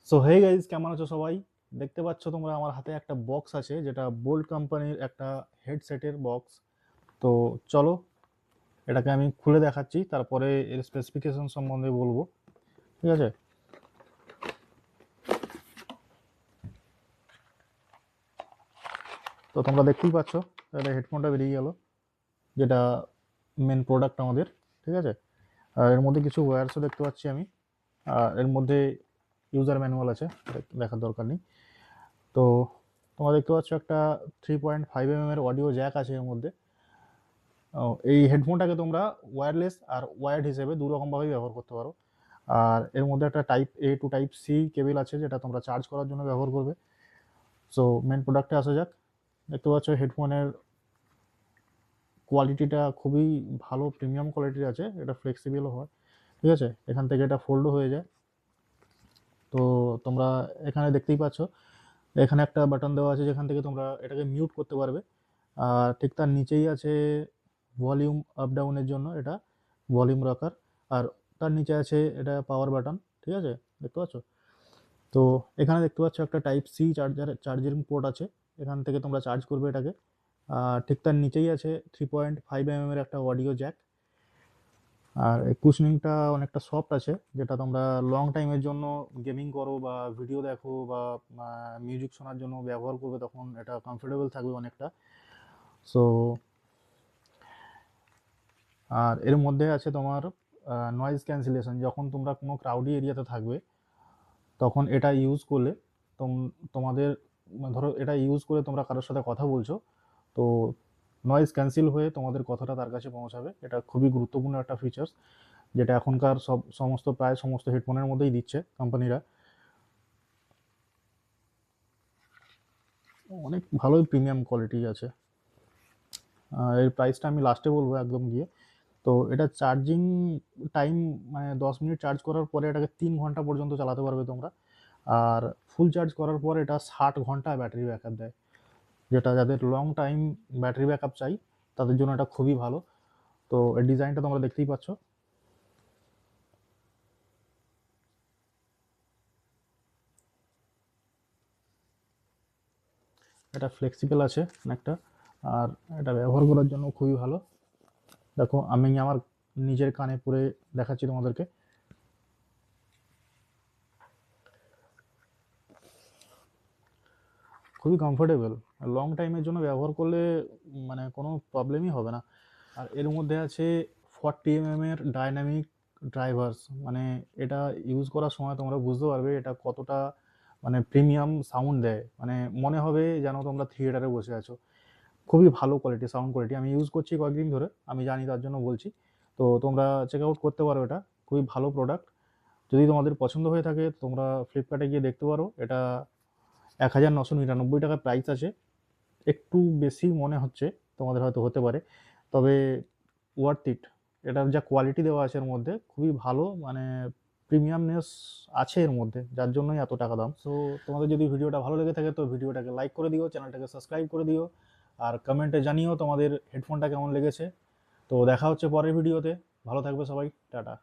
So hey guys, কেমন আছো সবাই? দেখতে পাচ্ছ তোমরা আমার হাতে একটা বক্স আছে, যেটা বোল্ট কোম্পানির একটা হেডসেটের বক্স। তো চলো এটাকে আমি খুলে দেখাচ্ছি, তারপরে এর স্পেসিফিকেশন সম্বন্ধে বলবো। ঠিক আছে? তো তোমরা দেখতেই পাচ্ছ এটা হেডফোনটা বেরিয়ে গেল, যেটা মেন প্রোডাক্ট আমাদের। ঠিক আছে? আর এর মধ্যে কিছু ওয়্যারসও দেখতে পাচ্ছি আমি। আর এর মধ্যে ইউজার ম্যানুয়াল আছে, দেখার দরকার নেই। তো তোমরা দেখতে পাচ্ছ একটা 3.5 mm এর অডিও জ্যাক আছে এর মধ্যে। এই হেডফোনটাকে তোমরা ওয়্যারলেস আর ওয়্যার্ড হিসেবে দু রকমভাবেই ব্যবহার করতে পারো। আর এর মধ্যে একটা টাইপ এ টু টাইপ সি কেবল আছে, যেটা তোমরা চার্জ করার জন্য ব্যবহার করবে। সো মেন প্রোডাক্টে আসা যাক। দেখতে পাচ্ছ হেডফোনের কোয়ালিটিটা খুবই ভালো, প্রিমিয়াম কোয়ালিটির আছে। এটা ফ্লেক্সিবলও হয়। ঠিক আছে? এখান থেকে এটা ফোল্ডও হয়ে যায়। তো তোমরা এখানে দেখতেই পাচ্ছ, এখানে একটা বাটন দেওয়া আছে যেখান থেকে তোমরা এটাকে মিউট করতে পারবে। আর ঠিক তার নিচেই আছে ভলিউম আপ ডাউনের জন্য এটা ভলিউম রাখার। আর তার নিচে আছে এটা পাওয়ার বাটন। ঠিক আছে? দেখতে পাচ্ছ? তো এখানে দেখতে পাচ্ছ একটা টাইপ সি চার্জিং পোর্ট আছে, এখান থেকে তোমরা চার্জ করবে এটাকে। আর ঠিক তার নিচেই আছে 3.5 mm এর একটা অডিও জ্যাক। আর এই কুশনিংটা অনেকটা সফট আছে, যেটা তোমরা লং টাইমের জন্য গেমিং করো বা ভিডিও দেখো বা মিউজিক শোনার জন্য ব্যবহার করবে, তখন এটা কমফোর্টেবল থাকবে অনেকটা। সো আর এর মধ্যে আছে তোমার নয়েজ ক্যান্সেলেশন। যখন তোমরা কোনো ক্রাউডি এরিয়াতে থাকবে, তখন এটা ইউজ করলে তোমাদের ধরো এটা ইউজ করে তোমরা কারোর সাথে কথা বলছো, তো নয়েজ ক্যান্সেল হয়ে তোমাদের কথাটা তার কাছে পৌঁছাবে। এটা খুবই গুরুত্বপূর্ণ একটা ফিচার্স, যেটা এখনকার প্রায় সমস্ত হেডফোনের মধ্যেই দিচ্ছে কোম্পানিরা। অনেক ভালোই প্রিমিয়াম কোয়ালিটি আছে। এর প্রাইসটা আমি লাস্টে বলবো একদম গিয়ে। তো এটা চার্জিং টাইম, মানে 10 মিনিট চার্জ করার পরে এটাকে 3 ঘন্টা পর্যন্ত চালাতে পারবে তোমরা। আর ফুল চার্জ করার পর এটা 60 ঘন্টা ব্যাটারি ব্যাকআপ দেয়, যেটা যাদের লং টাইম ব্যাটারি ব্যাকআপ চাই তাদের জন্য এটা খুবই ভালো। তো এর ডিজাইনটা তোমরা দেখতেই পাচ্ছ। এটা ফ্লেক্সিবল আছে অনেকটা, আর এটা ব্যবহার করার জন্য খুবই ভালো। দেখো আমি আমার নিজের কানে পরে দেখাচ্ছি তোমাদেরকে। খুবই কমফোর্টেবল, লং টাইমের জন্য ব্যবহার করলে মানে কোনো প্রবলেমই হবে না। আর এর মধ্যে আছে 40 mm এর ডাইনামিক ড্রাইভার্স। মানে এটা ইউজ করার সময় তোমরা বুঝতে পারবে এটা কতটা মানে প্রিমিয়াম সাউন্ড দেয়। মানে মনে হবে যেন তোমরা থিয়েটারে বসে আছো। খুবই ভালো কোয়ালিটি, সাউন্ড কোয়ালিটি। আমি ইউজ করছি কয়েকদিন ধরে, আমি জানি, তার জন্য বলছি। তো তোমরা চেক আউট করতে পারো, এটা খুবই ভালো প্রোডাক্ট। যদি তোমাদের পছন্দ হয়ে থাকে তোমরা ফ্লিপকার্টে গিয়ে দেখতে পারো। এটা 1999 টাকা প্রাইস আছে। একটু বেশি মনে হচ্ছে তোমাদের, হয়তো হতে পারে, তবে ওয়ার্থ ইট। এটার যা কোয়ালিটি দেওয়া আছে এর মধ্যে খুবই ভালো, মানে প্রিমিয়ামনেস আছে এর মধ্যে, যার জন্যই এত টাকা দাম। সো তোমাদের যদি ভিডিওটা ভালো লেগে থাকে তো ভিডিওটাকে লাইক করে দিও, চ্যানেলটাকে সাবস্ক্রাইব করে দিও। আর কমেন্টে জানিও তোমাদের হেডফোনটা কেমন লেগেছে। তো দেখা হচ্ছে পরের ভিডিওতে। ভালো থাকবে সবাই, টাটা।